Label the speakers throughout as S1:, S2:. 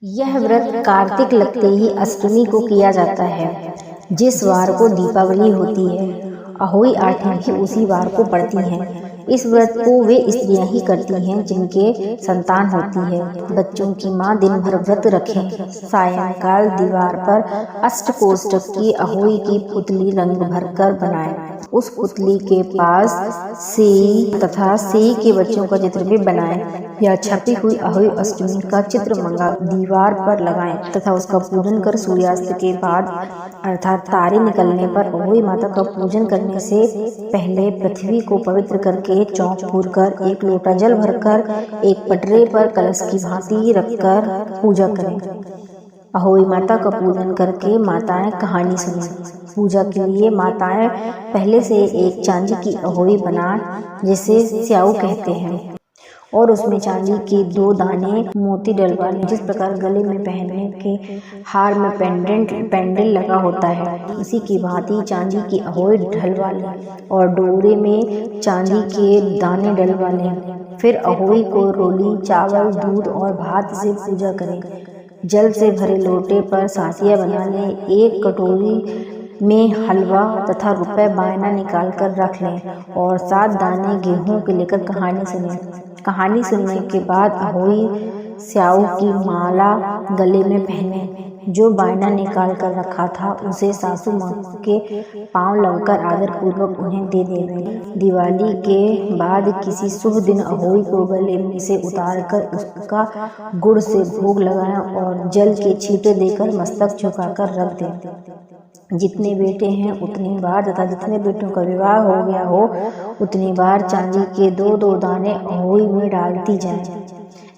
S1: यह व्रत कार्तिक लगते ही अष्टमी को किया जाता है, जिस वार को दीपावली होती है। अहोई आठें भी उसी वार को पड़ती हैं। इस व्रत को वे स्त्रियां ही करती हैं जिनके संतान होती है। बच्चों की मां दिन भर व्रत रखें। सायंकाल दीवार पर अष्टकोष्ठक की अहोई की पुतली रंग भरकर बनाएं। उस पुतली के पास सेई तथा सेई के बच्चों का चित्र भी बनाएं या छपी हुई अहोई अष्टमी का चित्र मंगा दीवार पर लगाएं तथा उसका पूजन कर सूर्यास्त के बाद अर्थात तारे निकलने पर अहोई माता का पूजन करने से पहले पृथ्वी को पवित्र करके चौक पूरकर एक लोटा जल भरकर एक पटरे पर कलश की भांति रखकर पूजा करें। अहोई माता का पूजन करके माताएं कहानी सुनें। पूजा के लिए माताएं पहले से एक चांदी की अहोई बना जिसे स्याऊ कहते हैं और उसमें चांदी के 2 दाने मोती डलवा लें। जिस प्रकार गले में पहनने के हार में पेंडेंट लगा होता है, इसी की भांति चांदी की अहोई ढलवा लें और डोरे में चांदी के दाने डलवा लें। फिर अहोई को रोली, चावल, दूध और भात से पूजा करें। जल से भरे लोटे पर सांतियाँ बना लें। एक कटोरी में हलवा तथा रुपए बायना निकाल कर रख लें और 7 दाने गेहूं के लेकर कहानी सुनें। कहानी सुनने के बाद अहोई स्याऊ की माला गले में पहने। जो बायना निकाल कर रखा था उसे सासू माँ के पांव लगकर आदर पूर्वक उन्हें दे दें। दिवाली के बाद किसी शुभ दिन अहोई को गले में से उतार कर उसका गुड़ से भोग लगाएं और जल के छींटे देकर मस्तक झुकाकर रख दें। जितने बेटे हैं उतनी बार तथा जितने बेटों का विवाह हो गया हो उतनी बार चांदी के 2-2 दाने अहोई में डालती जाएं।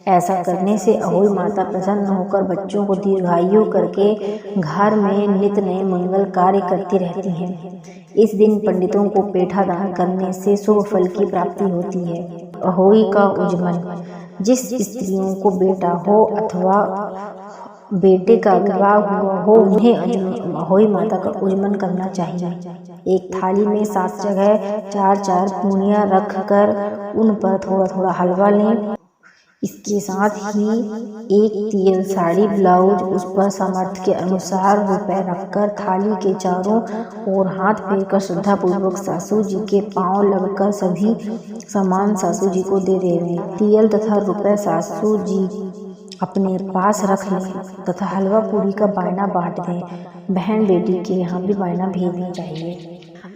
S1: ऐसा करने से अहोई माता प्रसन्न होकर बच्चों को दीर्घायु करके घर में नित नए मंगल कार्य करती रहती हैं। इस दिन पंडितों को पेठा दान करने से शुभ फल की प्राप्ति होती है। अहोई का उज्जमन। जिस स्त्रियों को बेटा हो अथवा बेटे का विवाह हुआ हो उन्हें अहोई माता का उज्जमन करना चाहिए। एक थाली में 7 जगह 4-4 पूनियां रख कर उन पर थोड़ा थोड़ा हलवा लें। इसके साथ ही एक तियल साड़ी ब्लाउज उस पर सामर्थ्य के अनुसार रुपए रखकर थाली के चारों ओर हाथ फेरकर श्रद्धापूर्वक सासू जी के पांव लगकर सभी सामान सासू जी को दे दें। तियल तथा रुपए सासू जी अपने पास रख लें तथा हलवा पूरी का बायना बांट दें। बहन बेटी के यहाँ भी बायना भेजना चाहिए।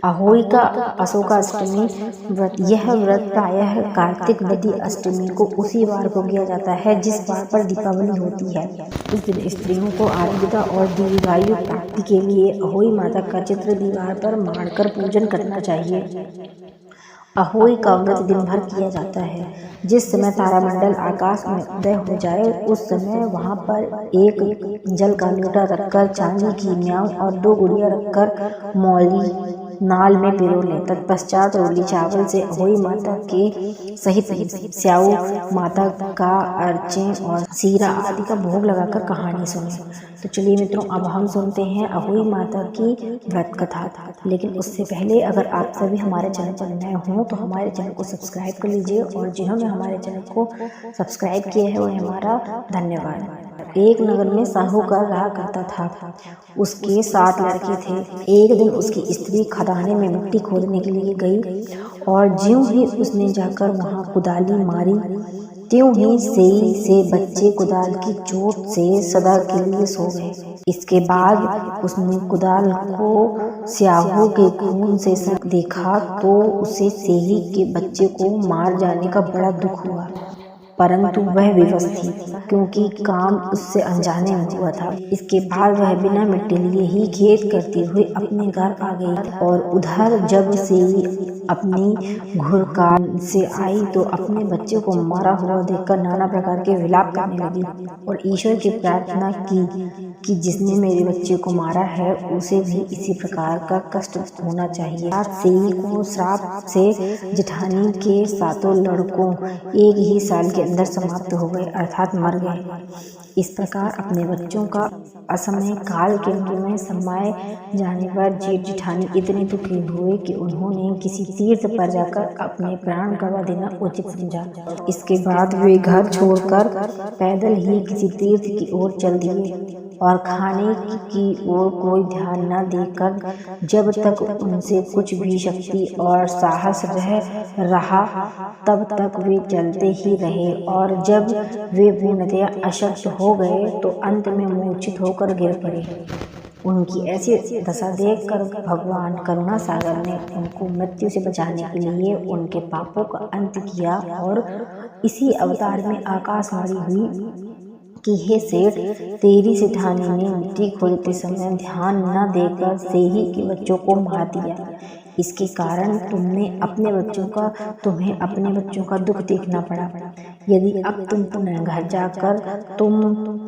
S1: अहोई का अशोकाष्टमी व्रत। यह व्रत प्रायः कार्तिक वदी अष्टमी को उसी वार को किया जाता है जिस वार पर दीपावली होती है। इस दिन स्त्रियों को आरोग्यता और दीर्घायु प्राप्ति के लिए अहोई माता का चित्र दीवार पर माड़कर पूजन करना चाहिए। अहोई का व्रत दिन भर किया जाता है। जिस समय तारामंडल आकाश में उदय हो जाए उस समय वहां पर एक जल का लोटा रखकर चांदी की न्याव और 2 गुड़िया रखकर मौली नाल में पिरो लें। तत्पश्चात रोली चावल से अहोई माता के सहित स्याऊ माता का अर्चें और सीरा आदि का भोग लगाकर कहानी सुने। तो चलिए मित्रों, अब हम सुनते हैं अहोई माता की व्रत कथा। लेकिन उससे पहले अगर आप सभी हमारे चैनल पर नए हों तो हमारे चैनल को सब्सक्राइब कर लीजिए और जिन्होंने हमारे चैनल को सब्सक्राइब किया है वह हमारा धन्यवाद। एक नगर में साहूकार रहा करता था। उसके 7 लड़के थे। एक दिन उसकी स्त्री खदाने में मिट्टी खोदने के लिए गई और ज्यों ही उसने जाकर वहां कुदाली मारी त्यों ही सेई से बच्चे कुदाल की चोट से सदा के लिए सो गए। इसके बाद उसने कुदाल को स्याहू के खून से देखा तो उसे सेई के बच्चे को मार जाने का बड़ा दुख हुआ, परंतु वह विवश थी क्योंकि काम उससे अनजाने में हुआ था। इसके बाद वह बिना मिट्टी लिए ही खेत करते हुए अपने घर आ गई और उधर जब से अपनी घुरकाल से आई तो अपने बच्चे को मारा हुआ देखकर नाना प्रकार के विलाप करने लगी और ईश्वर की प्रार्थना की कि जिसने मेरे बच्चे को मारा है उसे भी इसी प्रकार का कष्ट होना चाहिए। सेई को श्राप से जेठानी के 7 लड़कों एक ही साल के अंदर समाप्त हो गए, अर्थात मर गए। इस प्रकार अपने बच्चों का असमय काल के में समाये जाने पर जेठ जेठानी इतने दुखी हुए कि उन्होंने किसी तीर्थ पर जाकर अपने प्राण गंवा देना उचित समझा। इसके बाद वे घर छोड़कर पैदल ही किसी तीर्थ की ओर चल दिए और खाने की ओर कोई ध्यान न देकर जब तक उनसे कुछ भी शक्ति और साहस रहा तब तक वे चलते ही रहे, और जब वे पूर्णतया अशक्त हो गए तो अंत में मूर्छित होकर गिर पड़े। उनकी ऐसी दशा देखकर भगवान करुणा सागर ने उनको मृत्यु से बचाने के लिए उनके पापों का अंत किया और इसी अवतार में आकाशवाणी हुई कि हे सेठ, तेरी सेठानी ने मिट्टी खोदते समय ध्यान न देकर सेही के बच्चों को मार दिया। इसके कारण तुम्हें अपने बच्चों का दुख देखना पड़ा। यदि अब तुम पुनः घर जाकर तुम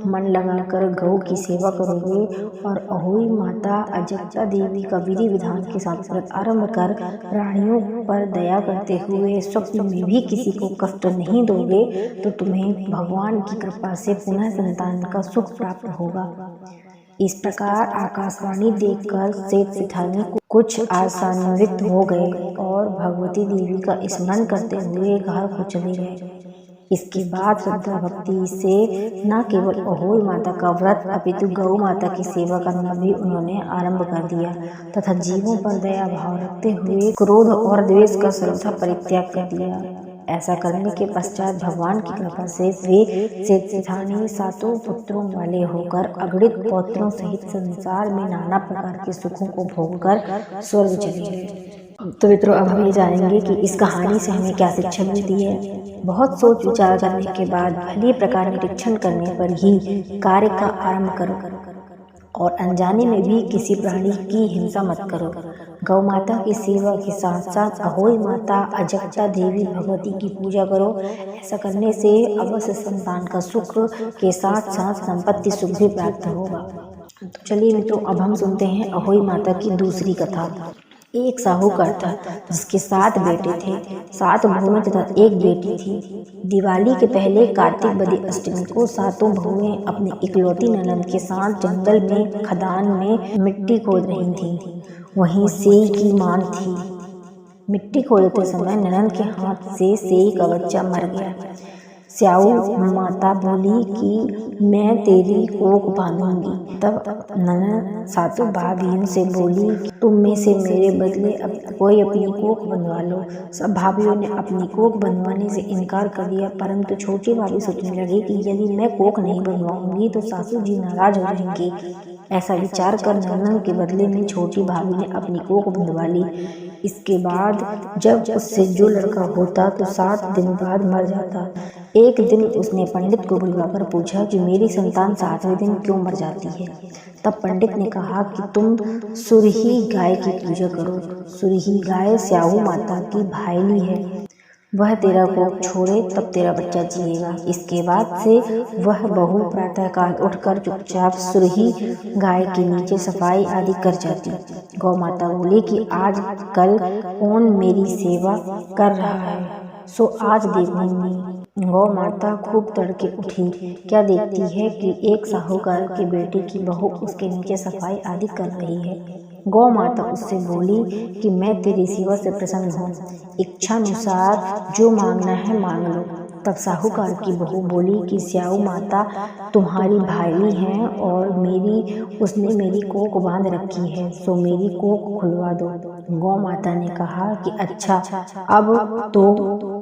S1: मन लगाकर गौ की सेवा करोगे और अहोई माता अजंता देवी का विधि विधान के साथ व्रत आरंभ कर प्राणियों पर दया करते हुए स्वप्न में भी किसी को कष्ट नहीं दोगे तो तुम्हें भगवान की कृपा से पुनः संतान का सुख प्राप्त होगा। इस प्रकार आकाशवाणी देखकर सेठ सेठानी कुछ आशान्वित हो गए और भगवती देवी का स्मरण करते हुए घर को चले गए। इसके बाद श्रद्धा भक्ति से न केवल अहोई माता का व्रत अपितु गौ माता की सेवा करना भी उन्होंने आरंभ कर दिया तथा जीवों पर दया भाव रखते हुए क्रोध और द्वेष का सर्वथा परित्याग कर दिया। ऐसा करने के पश्चात भगवान की कृपा से वे सेठ सेठानी सातों पुत्रों वाले होकर अगणित पौत्रों सहित संसार में नाना प्रकार के सुखों को भोगकर स्वर्ग चले गए। तो मित्रों, अब हम ये जानेंगे कि इस कहानी से हमें क्या शिक्षा मिलती है। बहुत सोच विचार करने के बाद भली प्रकार निरीक्षण करने पर ही कार्य का आरंभ करो और अनजाने में भी किसी प्राणी की हिंसा मत करो। गौ माता की सेवा के साथ साथ अहोई माता अजंता देवी भगवती की पूजा करो। ऐसा करने से अवश्य संतान का सुख के साथ साथ संपत्ति सुख भी प्राप्त होगा। तो चलिए मित्रों, अब हम सुनते हैं अहोई माता की दूसरी कथा। एक साहूकार था जिसके 7 बेटे थे, 7 बहुएं तथा 1 बेटी थी। दिवाली के पहले कार्तिक बदी अष्टमी को सातों बहुएं अपनी इकलौती ननद के साथ जंगल में खदान में मिट्टी खोद रही थीं। वहीं सेई की मांग थी। मिट्टी खोदते समय ननद के हाथ से सेई का बच्चा मर गया। स्याऊ माता बोली कि मैं तेरी कोख बांधूंगी। तब ननद सातों भाभियों से बोली कि तुम में से मेरे बदले कोई अपनी कोख बंधवा लो। सब भाभियों ने अपनी कोख बंधवाने से इनकार कर दिया, परंतु छोटी भाभी सोचने लगी कि यदि मैं कोख नहीं बनवाऊंगी तो सासू जी नाराज हो जाएंगी। ऐसा विचार कर ननद के बदले में छोटी भाभी ने अपनी कोख बंधवा ली। इसके बाद जब उससे जो लड़का होता तो 7 दिन बाद मर जाता। एक दिन उसने पंडित को बुलवाकर पूछा कि मेरी संतान 7वें दिन क्यों मर जाती है। तब पंडित ने कहा कि तुम सुरही गाय की पूजा करो। सुरही गाय स्याऊ माता की भाईली है, वह तेरा कोख छोड़े तब तेरा बच्चा जिएगा। इसके बाद से वह बहू प्रातःकाल उठकर चुपचाप सुरही गाय के नीचे सफाई आदि कर जाती। गौ माता बोली कि आज कल कौन मेरी सेवा कर रहा है, सो आज देखूंगी। गौ माता खूब तड़के उठी, क्या देखती है कि एक साहूकार के बेटे की बहू उसके नीचे सफाई आदि कर रही है। गौ माता उससे बोली कि मैं तेरी सेवा से प्रसन्न हूँ, इच्छानुसार जो मांगना है मांग लो। तब साहूकार की बहू बोली कि स्याऊ माता तुम्हारी भाईली हैं और उसने मेरी कोख बांध रखी है, सो मेरी कोख खुलवा दो। गौ माता ने कहा कि अच्छा। अब तो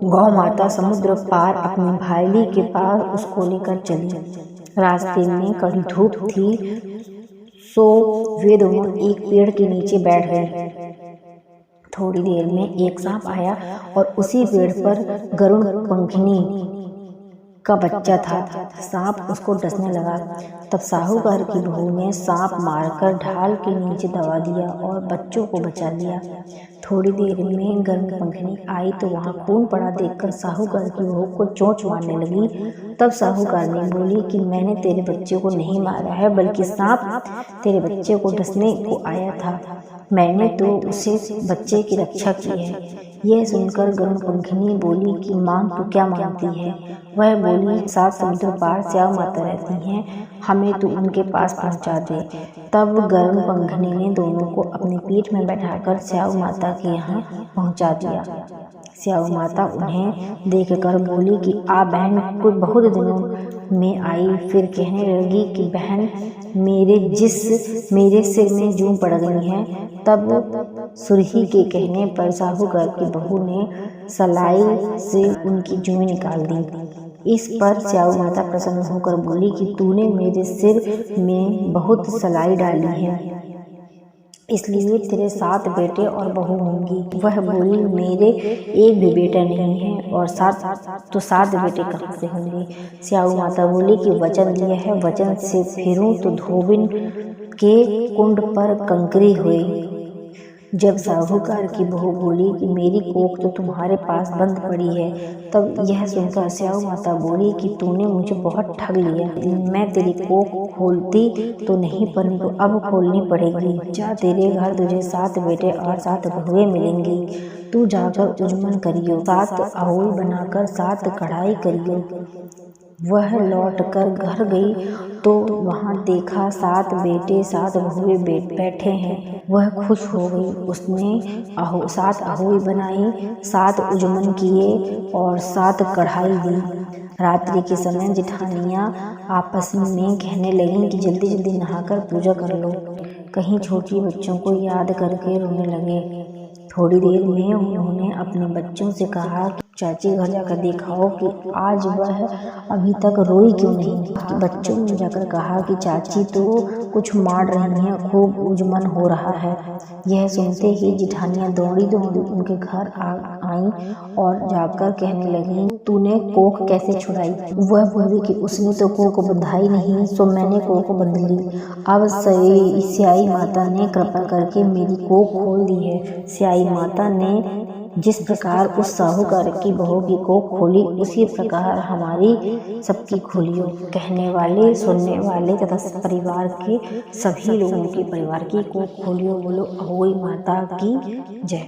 S1: गौ माता समुद्र पार अपनी भाईली के पास उसको लेकर चली। रास्ते में कड़ी धूप थी, सो वे दोनों एक पेड़ के नीचे बैठ गए। थोड़ी देर में एक सांप आया और उसी पेड़ पर गरुड़ पंखिनी का बच्चा था। सांप उसको डसने लगा। तब साहूकार की बहू ने सांप मारकर ढाल के नीचे दबा दिया और बच्चों को बचा लिया। थोड़ी देर में गर्मपंखनी आई तो वहाँ खून पड़ा देखकर साहूकार की बहू को चोंच मारने लगी। तब साहूकार ने बोली कि मैंने तेरे बच्चे को नहीं मारा है, बल्कि सांप तेरे बच्चे को डसने को आया था। मैंने तो उसे बच्चे की रक्षा की है। यह सुनकर गर्मपंखनी बोली कि माँ तू क्या मांगती है? वह बोली 7 समुद्र पार स्याऊ माता रहती हैं, हमें तो उनके पास पहुँचा दे। तब गर्मपंखनी ने दोनों को अपनी पीठ में बैठाकर स्याऊ माता के यहाँ पहुँचा दिया। स्याऊ माता उन्हें देखकर बोली कि आ बहन, कुछ बहुत दिनों में आई। फिर कहने लगी कि बहन, मेरे सिर में जूं पड़ गई है। तब सुरही के कहने पर साहूकार की बहू ने सलाई से उनकी जूं निकाल दी। इस पर स्याऊ माता प्रसन्न होकर बोली कि तूने मेरे सिर में बहुत सलाई डाली है, इसलिए तेरे 7 बेटे और बहू होंगी। वह बोली मेरे एक भी बेटा नहीं है और 7 बेटे कहाँ से होंगे? स्याऊ माता बोली कि वचन दिया है, वचन से फिरूं तो धोबिन के कुंड पर कंकरी हुई। जब साहूकार की बहू बोली कि मेरी कोख तो तुम्हारे पास बंद पड़ी है, तब यह सुनकर स्याऊ माता बोली कि तूने मुझे बहुत ठग लिया। मैं तेरी कोख खोलती तो नहीं, परंतु अब खोलनी पड़ेगी। जा, तेरे घर तुझे 7 बेटे और 7 बहुएं मिलेंगी। तू जाकर उजमन करियो, 7 अहोई बनाकर 7 कढ़ाई करियो। वह लौटकर घर गई तो वहाँ देखा 7 बेटे 7 बहुएं बैठे हैं। वह खुश हो गई। उसने 7 अहोई बनाई, 7 उजमन किए और 7 कढ़ाई दी। रात्रि के समय जिठानियाँ आपस में कहने लगीं कि जल्दी जल्दी नहाकर पूजा कर लो। कहीं छोटी बच्चों को याद करके रोने लगे। थोड़ी देर में उन्होंने अपने बच्चों से कहा कि चाची घर जाकर दिखाओ कि आज वह अभी तक रोई क्यों नहीं। बच्चों ने जाकर कहा कि चाची तो कुछ मार रही हैं, खूब उजमन हो रहा है। यह सुनते ही जिठानियाँ दौड़ी दौड़ी उनके घर आईं और जाकर कहने लगीं तूने कोख कैसे छुड़ाई? वह बोली कि उसने तो कोख बंधाई नहीं, सो मैंने कोख बंध ली। अब स्याई माता ने कृपा करके मेरी कोख खोल दी है। स्याई माता ने जिस प्रकार उस साहूकार की बहू की कोख खोली, उसी प्रकार हमारी सबकी खोलियो। कहने वाले, सुनने वाले तथा परिवार के सभी लोगों की परिवार की कोख खोलियो। बोलो अहोई माता की जय।